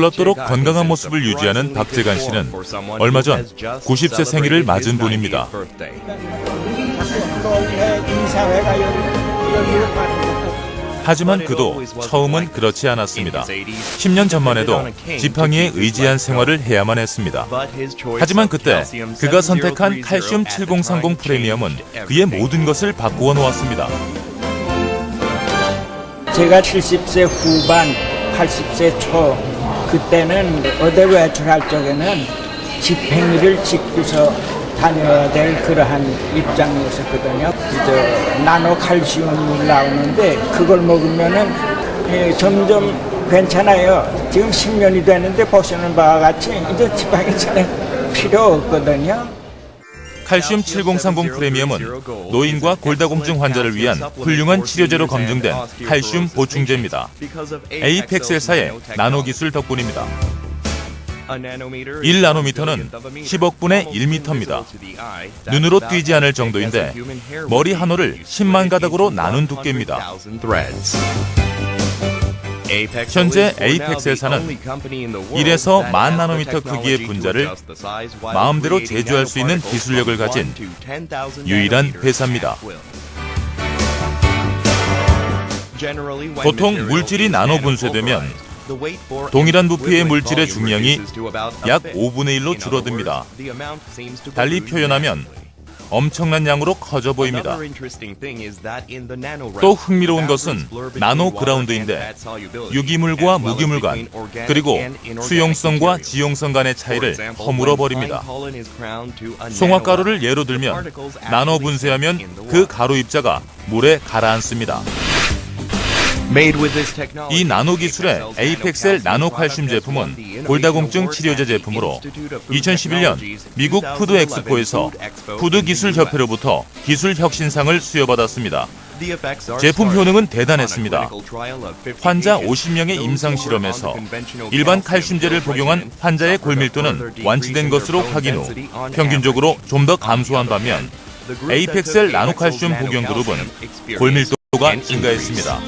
놀랍도록 건강한 모습을 유지하는 박재관 씨는 얼마 전 90세 생일을 맞은 분입니다. 하지만 그도 처음은 그렇지 않았습니다. 10년 전만 해도 지팡이에 의지한 생활을 해야만 했습니다. 하지만 그때 그가 선택한 칼슘 7030 프리미엄은 그의 모든 것을 바꾸어 놓았습니다. 제가 70세 후반, 80세 초 그때는 어디 외출할 적에는 지팡이를 짚고서 다녀야 될 그러한 입장이었었거든요. 이제 나노 칼슘이 나오는데 그걸 먹으면은 점점 괜찮아요. 지금 10년이 되는데 보시는 바와 같이 이제 지방이 전혀 필요 없거든요. 칼슘 7030 프리미엄은 노인과 골다공증 환자를 위한 훌륭한 치료제로 검증된 칼슘 보충제입니다. 에이펙스사의 나노기술 덕분입니다. 1나노미터는 10억분의 1미터입니다. 눈으로 띄지 않을 정도인데 머리 한 올을 10만 가닥으로 나눈 두께입니다. 현재 에이펙스사는 1에서 10,000나노미터 크기의 분자를 마음대로 제조할 수 있는 기술력을 가진 유일한 회사입니다. 보통 물질이 나노 분쇄되면 동일한 부피의 물질의 중량이 약 5분의 1로 줄어듭니다. 달리 표현하면 엄청난 양으로 커져 보입니다. 또 흥미로운 것은 나노 그라운드인데 유기물과 무기물 간, 그리고 수용성과 지용성 간의 차이를 허물어 버립니다. 송화가루를 예로 들면 나노 분쇄하면 그 가루 입자가 물에 가라앉습니다. 이 나노 기술의 에이펙셀 나노칼슘 제품은 골다공증 치료제 제품으로 2011년 미국 푸드 엑스포에서 푸드 기술 협회로부터 기술 혁신상을 수여받았습니다. 제품 효능은 대단했습니다. 환자 50명의 임상 실험에서 일반 칼슘제를 복용한 환자의 골밀도는 완치된 것으로 확인 후 평균적으로 좀 더 감소한 반면 에이펙셀 나노칼슘 복용 그룹은 골밀도가 증가했습니다.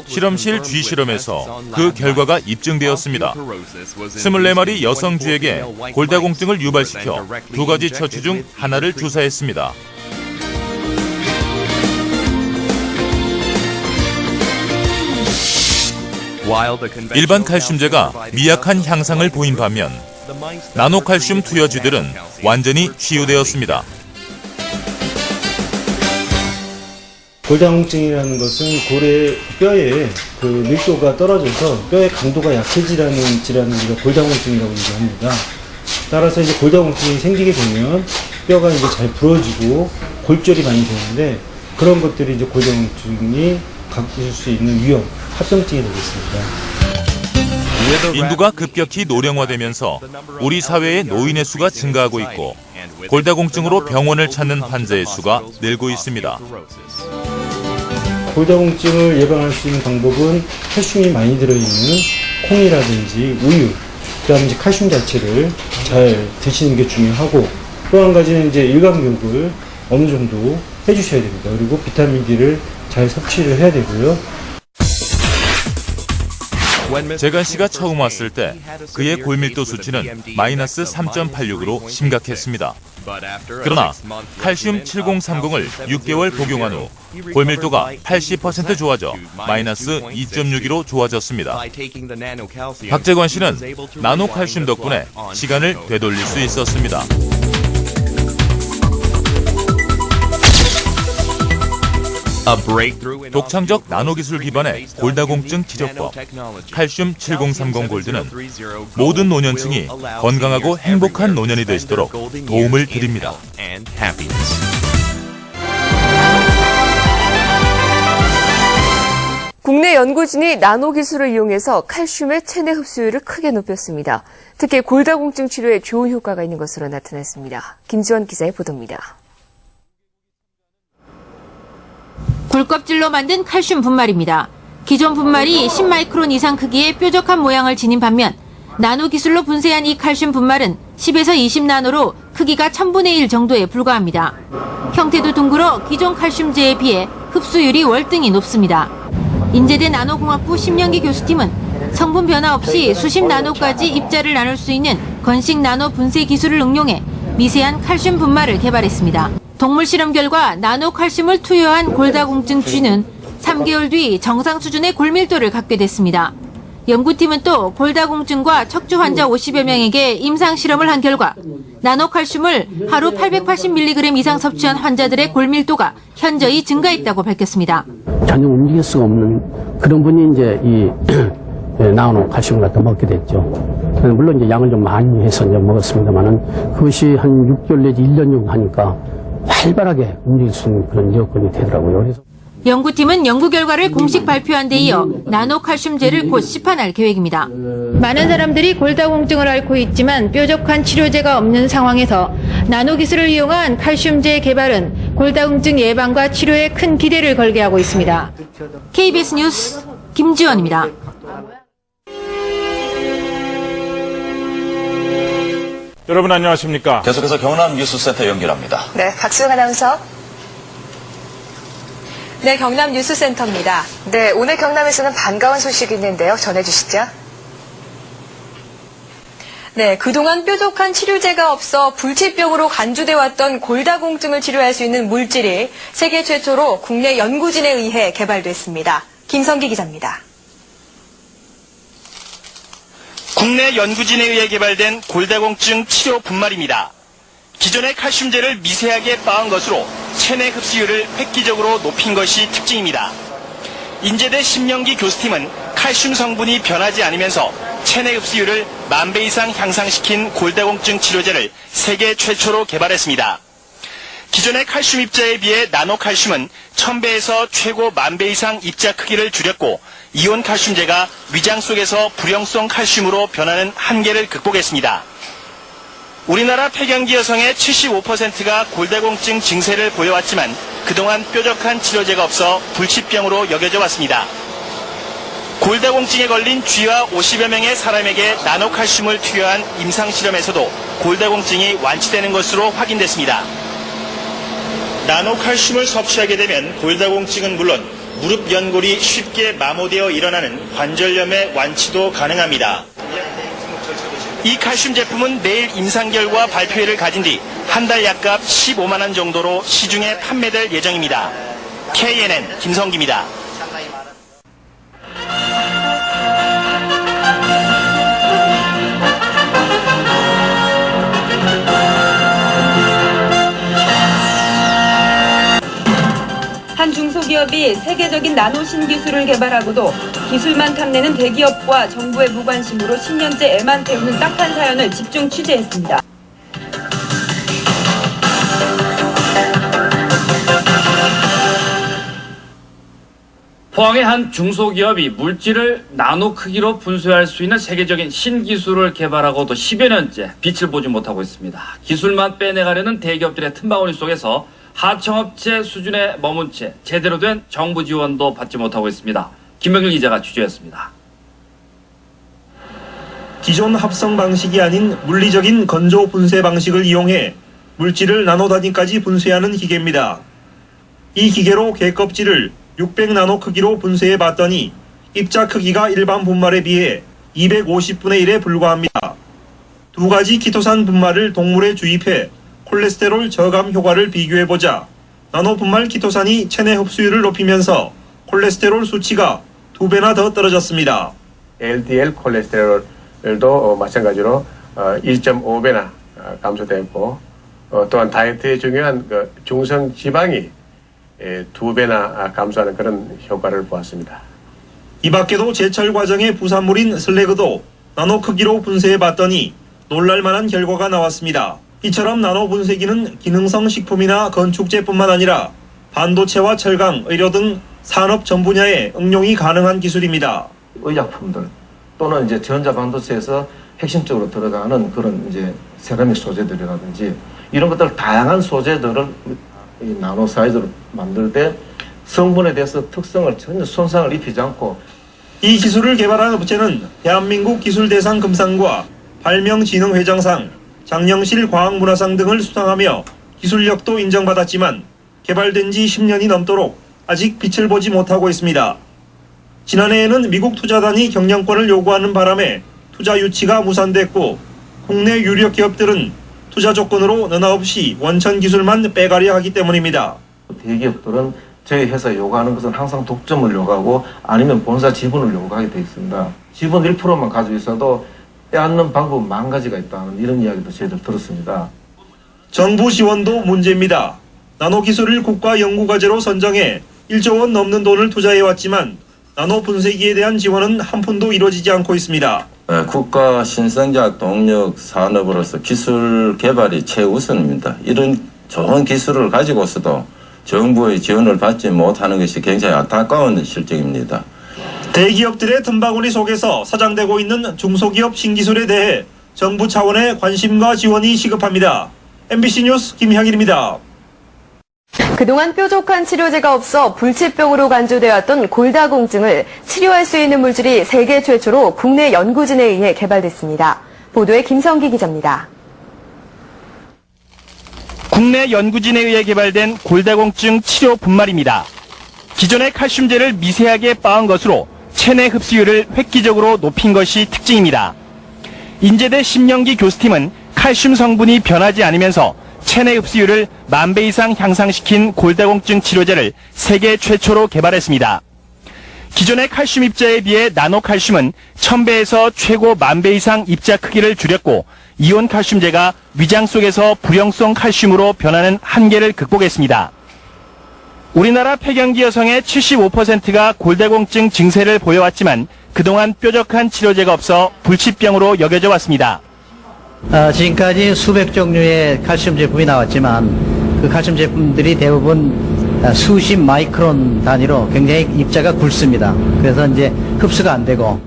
실험실 쥐실험에서 그 결과가 입증되었습니다. 24마리 여성쥐에게 골다공증을 유발시켜 2가지 처치 중 하나를 주사했습니다. 일반 칼슘제가 미약한 향상을 보인 반면 나노칼슘 투여쥐들은 완전히 치유되었습니다. 골다공증이라는 것은 고래 뼈에 그 밀도가 떨어져서 뼈의 강도가 약해지라는 질환을 우리가 골다공증이라고 얘기합니다. 따라서 이제 골다공증이 생기게 되면 뼈가 이제 잘 부러지고 골절이 많이 되는데 그런 것들이 이제 골다공증이 갖고 수 있는 위험, 합병증이 되겠습니다. 인구가 급격히 노령화되면서 우리 사회의 노인의 수가 증가하고 있고 골다공증으로 병원을 찾는 환자의 수가 늘고 있습니다. 골다공증을 예방할 수 있는 방법은 칼슘이 많이 들어있는 콩이라든지 우유, 그다음에 이제 칼슘 자체를 잘 드시는 게 중요하고 또 한 가지는 이제 일광욕을 어느 정도 해주셔야 됩니다. 그리고 비타민 D를 잘 섭취를 해야 되고요. 재관 씨가 처음 왔을 때 그의 골밀도 수치는 마이너스 3.86으로 심각했습니다. 그러나 칼슘 7030을 6개월 복용한 후 골밀도가 80% 좋아져 마이너스 2.62로 좋아졌습니다. 박재관 씨는 나노칼슘 덕분에 시간을 되돌릴 수 있었습니다. 독창적 나노기술 기반의 골다공증 치료법 칼슘 7030 골드는 모든 노년층이 건강하고 행복한 노년이 되시도록 도움을 드립니다. 국내 연구진이 나노기술을 이용해서 칼슘의 체내 흡수율을 크게 높였습니다. 특히 골다공증 치료에 좋은 효과가 있는 것으로 나타났습니다. 김지원 기자의 보도입니다. 굴껍질로 만든 칼슘 분말입니다. 기존 분말이 10마이크론 이상 크기의 뾰족한 모양을 지닌 반면 나노 기술로 분쇄한 이 칼슘 분말은 10에서 20나노로 크기가 1000분의 1 정도에 불과합니다. 형태도 둥글어 기존 칼슘제에 비해 흡수율이 월등히 높습니다. 인제대 나노공학부 10년기 교수팀은 성분 변화 없이 수십 나노까지 입자를 나눌 수 있는 건식 나노 분쇄 기술을 응용해 미세한 칼슘 분말을 개발했습니다. 동물 실험 결과 나노 칼슘을 투여한 골다공증 쥐는 3개월 뒤 정상 수준의 골밀도를 갖게 됐습니다. 연구팀은 또 골다공증과 척추 환자 50여 명에게 임상 실험을 한 결과 나노칼슘을 하루 880mg 이상 섭취한 환자들의 골밀도가 현저히 증가했다고 밝혔습니다. 전혀 움직일 수가 없는 그런 분이 이제 이 나노칼슘을 갖다 먹게 됐죠. 물론 이제 양을 좀 많이 해서 이제 먹었습니다만은 그것이 한 6개월 내지 1년 정도 하니까 활발하게 움직일 수 있는 그런 여건이 되더라고요. 그래서 연구팀은 연구 결과를 공식 발표한 데 이어 나노칼슘제를 곧 시판할 계획입니다. 많은 사람들이 골다공증을 앓고 있지만 뾰족한 치료제가 없는 상황에서 나노 기술을 이용한 칼슘제 개발은 골다공증 예방과 치료에 큰 기대를 걸게 하고 있습니다. KBS 뉴스 김지원입니다. 여러분 안녕하십니까? 계속해서 경남 뉴스센터 연결합니다. 네, 박수영 아나운서. 네, 경남 뉴스센터입니다. 네, 오늘 경남에서는 반가운 소식이 있는데요. 전해주시죠. 네, 그동안 뾰족한 치료제가 없어 불치병으로 간주돼 왔던 골다공증을 치료할 수 있는 물질이 세계 최초로 국내 연구진에 의해 개발됐습니다. 김성기 기자입니다. 국내 연구진에 의해 개발된 골다공증 치료 분말입니다. 기존의 칼슘제를 미세하게 빻은 것으로 체내 흡수율을 획기적으로 높인 것이 특징입니다. 인제대 10년기 교수팀은 칼슘 성분이 변하지 않으면서 체내 흡수율을 10,000배 이상 향상시킨 골다공증 치료제를 세계 최초로 개발했습니다. 기존의 칼슘 입자에 비해 나노칼슘은 1000배에서 최고 10,000배 이상 입자 크기를 줄였고 이온 칼슘제가 위장 속에서 불용성 칼슘으로 변하는 한계를 극복했습니다. 우리나라 폐경기 여성의 75%가 골다공증 증세를 보여왔지만 그동안 뾰족한 치료제가 없어 불치병으로 여겨져 왔습니다. 골다공증에 걸린 쥐와 50여 명의 사람에게 나노칼슘을 투여한 임상실험에서도 골다공증이 완치되는 것으로 확인됐습니다. 나노칼슘을 섭취하게 되면 골다공증은 물론 무릎 연골이 쉽게 마모되어 일어나는 관절염의 완치도 가능합니다. 이 칼슘 제품은 내일 임상 결과 발표회를 가진 뒤 한 달 약값 15만 원 정도로 시중에 판매될 예정입니다. KNN 김성기입니다. 한 중소기업이 세계적인 나노 신기술을 개발하고도 기술만 탐내는 대기업과 정부의 무관심으로 10년째 애만 태우는 딱한 사연을 집중 취재했습니다. 포항의 한 중소기업이 물질을 나노 크기로 분쇄할 수 있는 세계적인 신기술을 개발하고도 10여 년째 빛을 보지 못하고 있습니다. 기술만 빼내가려는 대기업들의 틈바구니 속에서 하청업체 수준에 머문 채 제대로 된 정부 지원도 받지 못하고 있습니다. 김명길 기자가 취재했습니다. 기존 합성 방식이 아닌 물리적인 건조 분쇄 방식을 이용해 물질을 나노 단위까지 분쇄하는 기계입니다. 이 기계로 개껍질을 600나노 크기로 분쇄해 봤더니 입자 크기가 일반 분말에 비해 250분의 1에 불과합니다. 두 가지 키토산 분말을 동물에 주입해 콜레스테롤 저감 효과를 비교해보자 나노 분말 키토산이 체내 흡수율을 높이면서 콜레스테롤 수치가 2배나 더 떨어졌습니다. LDL 콜레스테롤도 마찬가지로 1.5배나 감소됐고 또한 다이어트에 중요한 중성 지방이 2배나 감소하는 그런 효과를 보았습니다. 이 밖에도 제철 과정의 부산물인 슬래그도 나노 크기로 분쇄해봤더니 놀랄만한 결과가 나왔습니다. 이처럼 나노 분쇄기는 기능성 식품이나 건축제뿐만 아니라 반도체와 철강, 의료 등 산업 전 분야에 응용이 가능한 기술입니다. 의약품들 또는 이제 전자반도체에서 핵심적으로 들어가는 그런 이제 세라믹 소재들이라든지 이런 것들 다양한 소재들을 이 나노 사이즈로 만들 때 성분에 대해서 특성을 전혀 손상을 입히지 않고 이 기술을 개발한 업체는 대한민국 기술대상 금상과 발명진흥회장상, 장영실 과학문화상 등을 수상하며 기술력도 인정받았지만 개발된 지 10년이 넘도록 아직 빛을 보지 못하고 있습니다. 지난해에는 미국 투자단이 경영권을 요구하는 바람에 투자 유치가 무산됐고 국내 유력 기업들은 투자 조건으로 너나 없이 원천 기술만 빼가려 하기 때문입니다. 대기업들은 저희 회사에 요구하는 것은 항상 독점을 요구하고 아니면 본사 지분을 요구하게 되어 있습니다. 지분 1%만 가지고 있어도 빼앗는 방법은 10,000가지가 있다는 이런 이야기도 저희들 들었습니다. 정부 지원도 문제입니다. 나노 기술을 국가 연구과제로 선정해 1조 원 넘는 돈을 투자해왔지만 나노 분쇄기에 대한 지원은 한 푼도 이루어지지 않고 있습니다. 국가 신성장 동력 산업으로서 기술 개발이 최우선입니다. 이런 좋은 기술을 가지고서도 정부의 지원을 받지 못하는 것이 굉장히 안타까운 실정입니다. 대기업들의 틈바구니 속에서 사장되고 있는 중소기업 신기술에 대해 정부 차원의 관심과 지원이 시급합니다. MBC 뉴스 김향일입니다. 그동안 뾰족한 치료제가 없어 불치병으로 간주되었던 골다공증을 치료할 수 있는 물질이 세계 최초로 국내 연구진에 의해 개발됐습니다. 보도에 김성기 기자입니다. 국내 연구진에 의해 개발된 골다공증 치료 분말입니다. 기존의 칼슘제를 미세하게 빻은 것으로 체내 흡수율을 획기적으로 높인 것이 특징입니다. 인제대 심영기 교수팀은 칼슘 성분이 변하지 않으면서 체내 흡수율을 10,000배 이상 향상시킨 골다공증 치료제를 세계 최초로 개발했습니다. 기존의 칼슘 입자에 비해 나노칼슘은 1000배에서 최고 10,000배 이상 입자 크기를 줄였고 이온 칼슘제가 위장 속에서 불용성 칼슘으로 변하는 한계를 극복했습니다. 우리나라 폐경기 여성의 75%가 골다공증 증세를 보여왔지만 그동안 뾰족한 치료제가 없어 불치병으로 여겨져 왔습니다. 지금까지 수백 종류의 칼슘 제품이 나왔지만 그 칼슘 제품들이 대부분 수십 마이크론 단위로 굉장히 입자가 굵습니다. 그래서 이제 흡수가 안 되고.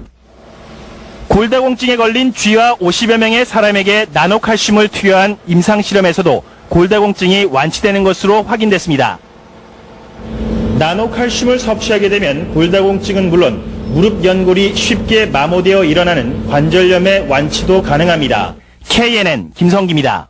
골다공증에 걸린 쥐와 50여 명의 사람에게 나노칼슘을 투여한 임상실험에서도 골다공증이 완치되는 것으로 확인됐습니다. 나노칼슘을 섭취하게 되면 골다공증은 물론 무릎 연골이 쉽게 마모되어 일어나는 관절염의 완치도 가능합니다. KNN 김성기입니다.